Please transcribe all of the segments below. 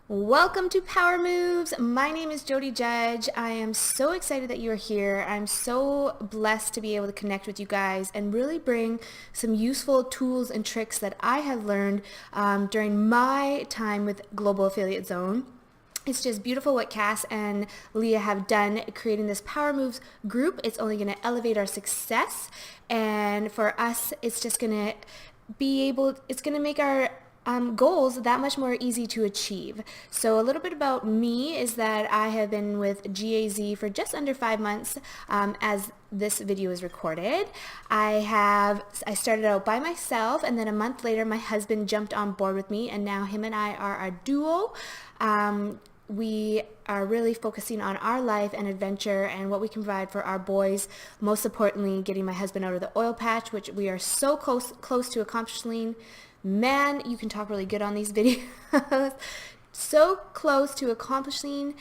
Welcome to Power Moves. My name is Jody Judge. I am so excited that you are here. I'm so blessed to be able to connect with you guys and really bring some useful tools and tricks that I have learned during my time with Global Affiliate Zone. It's just beautiful what Cass and Leah have done creating this Power Moves group. It's only going to elevate our success. And for us, it's just going to it's going to make our goals that much more easy to achieve. So a little bit about me is that I have been with GAZ for just under 5 months as this video is recorded. I started out by myself, and then a month later my husband jumped on board with me, and now him and I are a duo. We are really focusing on our life and adventure and what we can provide for our boys. Most importantly, getting my husband out of the oil patch, which we are so close to accomplishing. Man, you can talk really good on these videos. So close to accomplishing.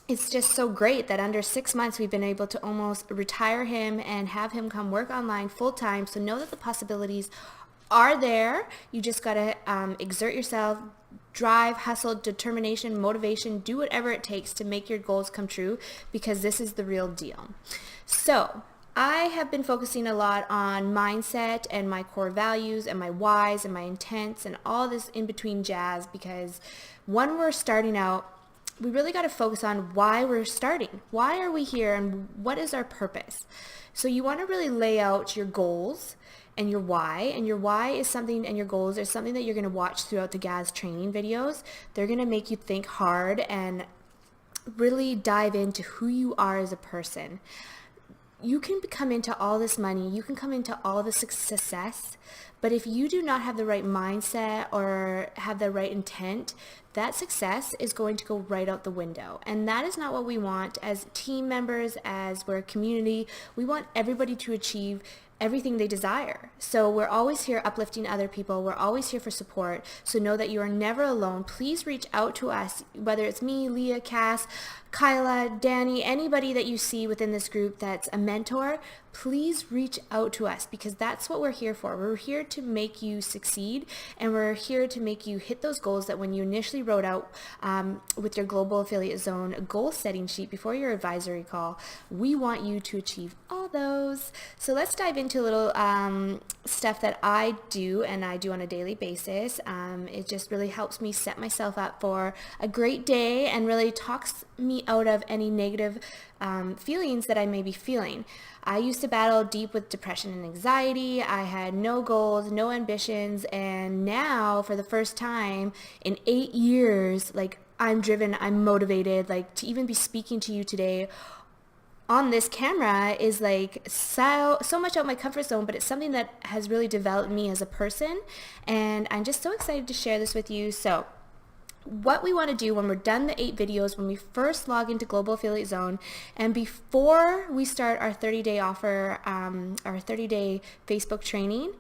It's just so great that under 6 months we've been able to almost retire him and have him come work online full time. So know that the possibilities are there. You just got to exert yourself, drive, hustle, determination, motivation, do whatever it takes to make your goals come true, because this is the real deal. So I have been focusing a lot on mindset and my core values and my whys and my intents and all this in between jazz, because when we're starting out, we really got to focus on why we're starting. Why are we here and what is our purpose? So you want to really lay out your goals and your why is something, and your goals are something that you're going to watch throughout the GAZ training videos. They're going to make you think hard and really dive into who you are as a person. You can come into all this money, you can come into all this success, but if you do not have the right mindset or have the right intent, that success is going to go right out the window. And that is not what we want as team members, as we're a community. We want everybody to achieve everything they desire. So we're always here uplifting other people. We're always here for support. So know that you are never alone. Please reach out to us, whether it's me, Leah, Cass, Kyla, Danny, anybody that you see within this group that's a mentor. Please reach out to us, because that's what we're here for. We're here to make you succeed, and we're here to make you hit those goals that when you initially wrote out with your Global Affiliate Zone goal setting sheet before your advisory call, we want you to achieve all those. So let's dive into a little stuff that I do, and I do on a daily basis. It just really helps me set myself up for a great day and really talks me out of any negative feelings that I may be feeling. I used to battle deep with depression and anxiety. I had no goals, no ambitions, and now for the first time in 8 years, I'm driven, I'm motivated, to even be speaking to you today on this camera is so much out of my comfort zone, but it's something that has really developed me as a person, and I'm just so excited to share this with you. So what we want to do when we're done the 8 videos, when we first log into Global Affiliate Zone, and before we start our 30-day offer, our 30-day Facebook training,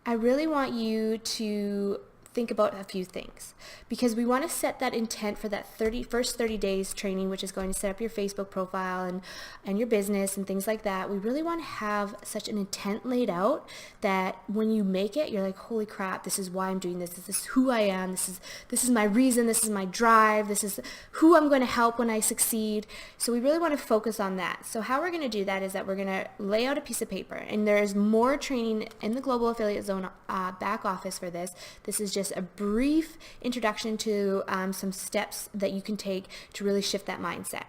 I really want you to think about a few things, because we want to set that intent for that first 30 days training, which is going to set up your Facebook profile and your business and things like that. We really want to have such an intent laid out that when you make it, you're like, holy crap, this is why I'm doing this. This is who I am. This is my reason. This is my drive. This is who I'm going to help when I succeed. So we really want to focus on that. So how we're going to do that is that we're going to lay out a piece of paper, and there is more training in the Global Affiliate Zone back office for this. This is just a brief introduction to some steps that you can take to really shift that mindset,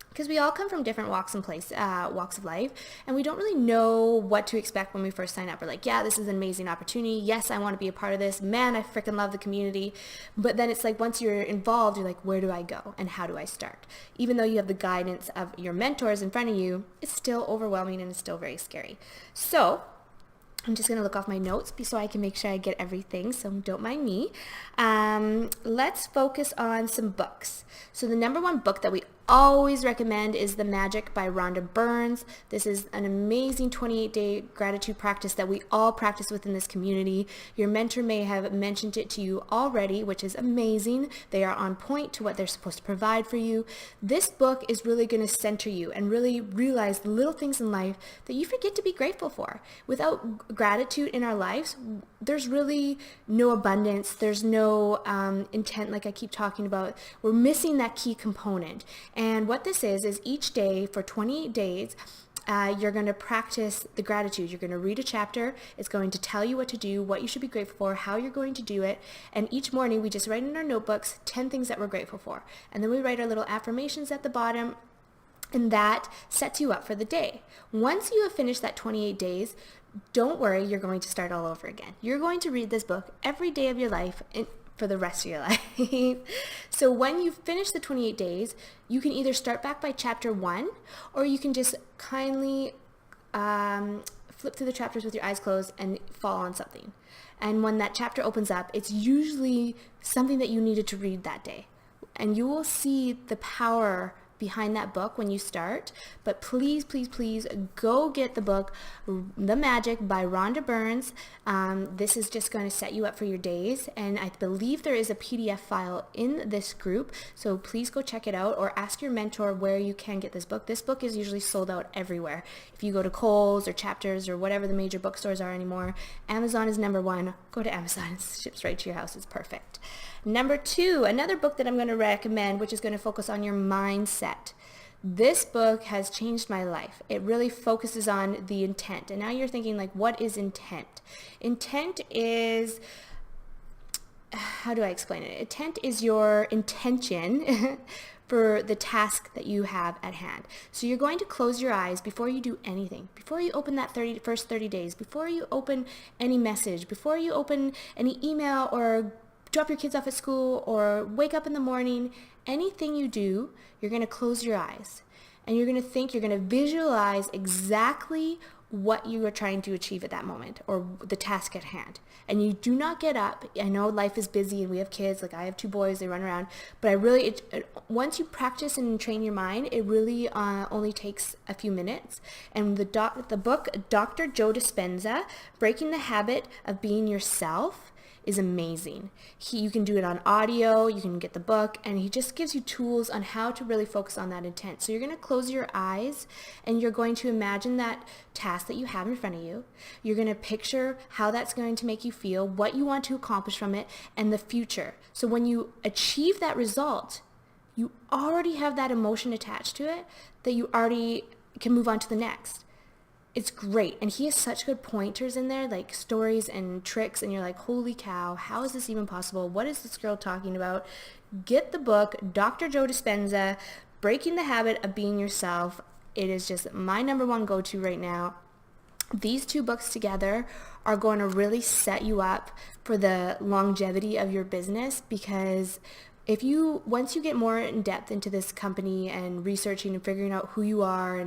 because we all come from different walks of life, and we don't really know what to expect when we first sign up. We're like, yeah, this is an amazing opportunity. Yes, I want to be a part of this. Man, I freaking love the community. But then it's like, once you're involved, you're like, where do I go and how do I start? Even though you have the guidance of your mentors in front of you, it's still overwhelming and it's still very scary. So I'm just going to look off my notes so I can make sure I get everything, so don't mind me. Let's focus on some books. So the number one book that we always recommend is The Magic by Rhonda Burns. This is an amazing 28-day gratitude practice that we all practice within this community. Your mentor may have mentioned it to you already, which is amazing. They are on point to what they're supposed to provide for you. This book is really going to center you and really realize the little things in life that you forget to be grateful for. Without gratitude in our lives, there's really no abundance. There's no intent, like I keep talking about. We're missing that key component. And what this is each day for 28 days, you're going to practice the gratitude. You're going to read a chapter. It's going to tell you what to do, what you should be grateful for, how you're going to do it. And each morning we just write in our notebooks 10 things that we're grateful for. And then we write our little affirmations at the bottom. And that sets you up for the day. Once you have finished that 28 days, don't worry, you're going to start all over again. You're going to read this book every day of your life for the rest of your life. So when you finish the 28 days, you can either start back by chapter 1, or you can just kindly flip through the chapters with your eyes closed and fall on something. And when that chapter opens up, it's usually something that you needed to read that day. And you will see the power behind that book when you start. But please, please, please go get the book, The Magic by Rhonda Burns. This is just going to set you up for your days. And I believe there is a PDF file in this group. So please go check it out, or ask your mentor where you can get this book. This book is usually sold out everywhere. If you go to Kohl's or Chapters or whatever the major bookstores are anymore, Amazon is number 1. Go to Amazon. It ships right to your house. It's perfect. Number 2, another book that I'm going to recommend, which is going to focus on your mindset. This book has changed my life. It really focuses on the intent. And now you're thinking, like, what is intent? Intent is, how do I explain it? Intent is your intention for the task that you have at hand. So you're going to close your eyes before you do anything, before you open that first 30 days, before you open any message, before you open any email or drop your kids off at school or wake up in the morning. Anything you do, you're going to close your eyes and you're going to think, you're going to visualize exactly what you are trying to achieve at that moment, or the task at hand. And you do not get up. I know life is busy and we have kids, like I have 2 boys, they run around, but once you practice and train your mind, it really only takes a few minutes. And the book, Dr. Joe Dispenza, Breaking the Habit of Being Yourself, is amazing. You can do it on audio, you can get the book, and he just gives you tools on how to really focus on that intent. So you're going to close your eyes and you're going to imagine that task that you have in front of you. You're going to picture how that's going to make you feel, what you want to accomplish from it, and the future. So when you achieve that result, you already have that emotion attached to it that you already can move on to the next. It's great. And he has such good pointers in there, like stories and tricks. And you're like, holy cow, how is this even possible? What is this girl talking about? Get the book, Dr. Joe Dispenza, Breaking the Habit of Being Yourself. It is just my number 1 go-to right now. These 2 books together are going to really set you up for the longevity of your business, because once you get more in depth into this company and researching and figuring out who you are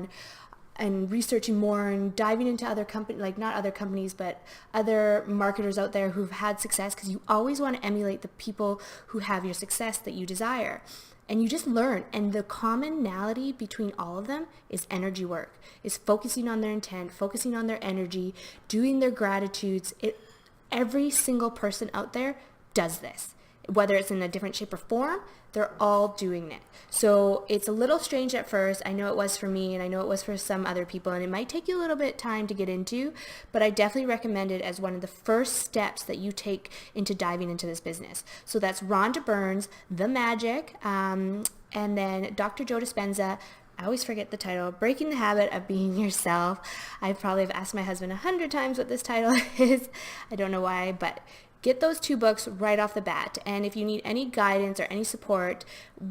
and researching more and diving into other companies, like not other companies, but other marketers out there who've had success, because you always want to emulate the people who have your success that you desire. And you just learn. And the commonality between all of them is energy work, is focusing on their intent, focusing on their energy, doing their gratitudes. Every single person out there does this. Whether it's in a different shape or form, they're all doing it. So it's a little strange at first. I know it was for me, and I know it was for some other people, and it might take you a little bit of time to get into, but I definitely recommend it as one of the first steps that you take into diving into this business. So that's Rhonda Burns, The Magic, and then Dr. Joe Dispenza. I always forget the title, Breaking the Habit of Being Yourself. I probably have asked my husband 100 times what this title is. I don't know why, but get those 2 books right off the bat. And if you need any guidance or any support,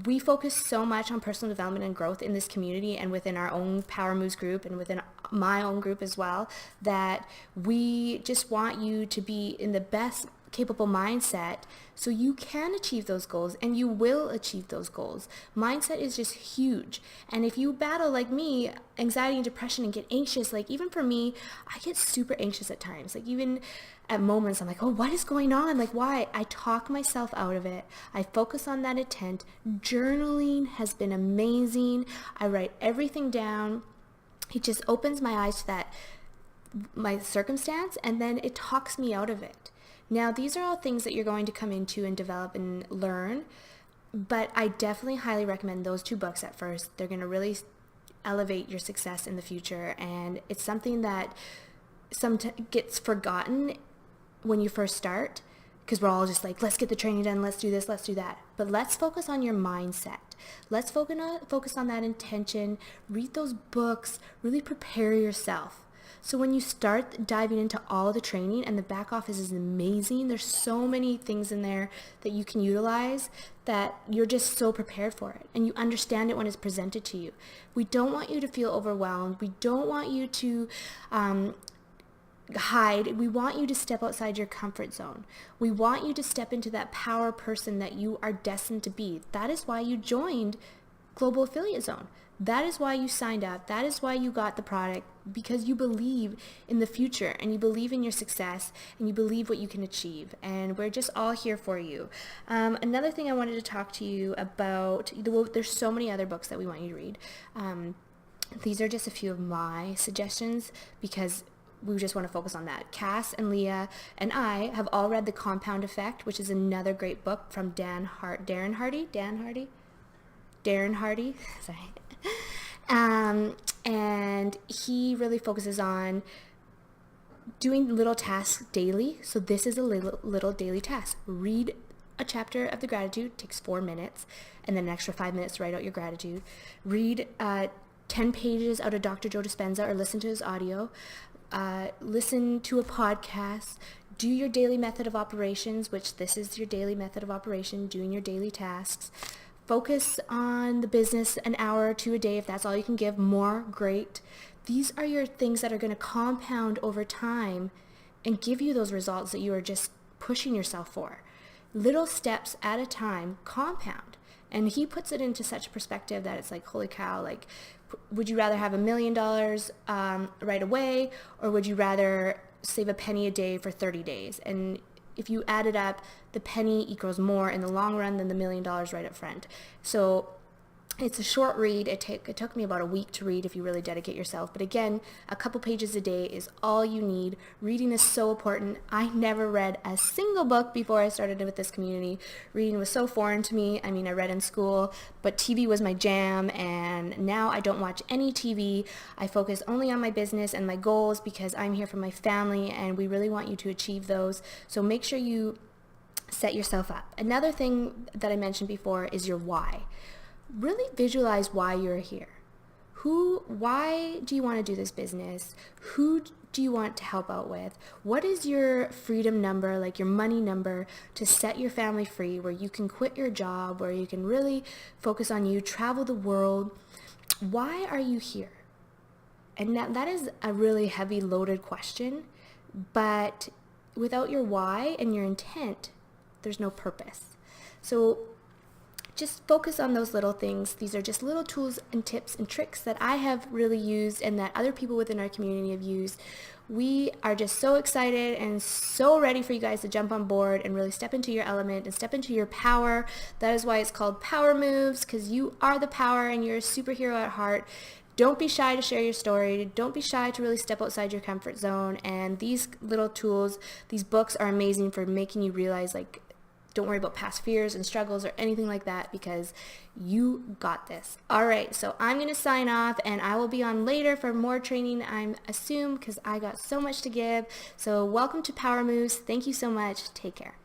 we focus so much on personal development and growth in this community and within our own Powermoves group and within my own group as well, that we just want you to be in the best capable mindset so you can achieve those goals, and you will achieve those goals. Mindset is just huge. And if you battle, like me, anxiety and depression and get anxious, like even for me, I get super anxious at times. Like even at moments I'm like, oh, what is going on? Like why? I talk myself out of it. I focus on that intent. Journaling has been amazing. I write everything down. It just opens my eyes to my circumstance, and then it talks me out of it. Now, these are all things that you're going to come into and develop and learn, but I definitely highly recommend those 2 books at first. They're going to really elevate your success in the future, and it's something that gets forgotten when you first start, because we're all just like, let's get the training done, let's do this, let's do that. But let's focus on your mindset. Let's focus on that intention, read those books, really prepare yourself. So when you start diving into all the training, and the back office is amazing, there's so many things in there that you can utilize that you're just so prepared for it and you understand it when it's presented to you. We don't want you to feel overwhelmed. We don't want you to hide. We want you to step outside your comfort zone. We want you to step into that power person that you are destined to be. That is why you joined Global Affiliate Zone. That is why you signed up. That is why you got the product, because you believe in the future and you believe in your success and you believe what you can achieve. And we're just all here for you. Another thing I wanted to talk to you about, there's so many other books that we want you to read. These are just a few of my suggestions because we just want to focus on that. Cass and Leah and I have all read The Compound Effect, which is another great book from Darren Hardy. Sorry. And he really focuses on doing little tasks daily. So this is a little daily task. Read a chapter of the gratitude, takes 4 minutes, and then an extra 5 minutes to write out your gratitude. Read 10 pages out of Dr. Joe Dispenza or listen to his audio. Listen to a podcast. Do your daily method of operations, which this is your daily method of operation, doing your daily tasks. Focus on the business an hour or two a day. If that's all you can give, more, great. These are your things that are going to compound over time and give you those results that you are just pushing yourself for. Little steps at a time compound. And he puts it into such a perspective that it's like, holy cow, like, would you rather have $1 million right away, or would you rather save a penny a day for 30 days? And if you add it up, the penny equals more in the long run than the $1 million right up front. So it's a short read. It took me about a week to read if you really dedicate yourself. But again, a couple pages a day is all you need. Reading is so important. I never read a single book before I started with this community. Reading was so foreign to me. I mean, I read in school, but TV was my jam, and now I don't watch any TV. I focus only on my business and my goals because I'm here for my family, and we really want you to achieve those. So make sure you set yourself up. Another thing that I mentioned before is your why. Really visualize why you're here. Why do you want to do this business? Who do you want to help out with? What is your freedom number, like your money number, to set your family free, where you can quit your job, where you can really focus on you, travel the world? Why are you here? And that is a really heavy, loaded question, but without your why and your intent, there's no purpose. So just focus on those little things. These are just little tools and tips and tricks that I have really used and that other people within our community have used. We are just so excited and so ready for you guys to jump on board and really step into your element and step into your power. That is why it's called Power Moves, because you are the power and you're a superhero at heart. Don't be shy to share your story. Don't be shy to really step outside your comfort zone. And these little tools, these books are amazing for making you realize, like, don't worry about past fears and struggles or anything like that, because you got this. All right, so I'm going to sign off, and I will be on later for more training, I assume, because I got so much to give. So welcome to Power Moves. Thank you so much. Take care.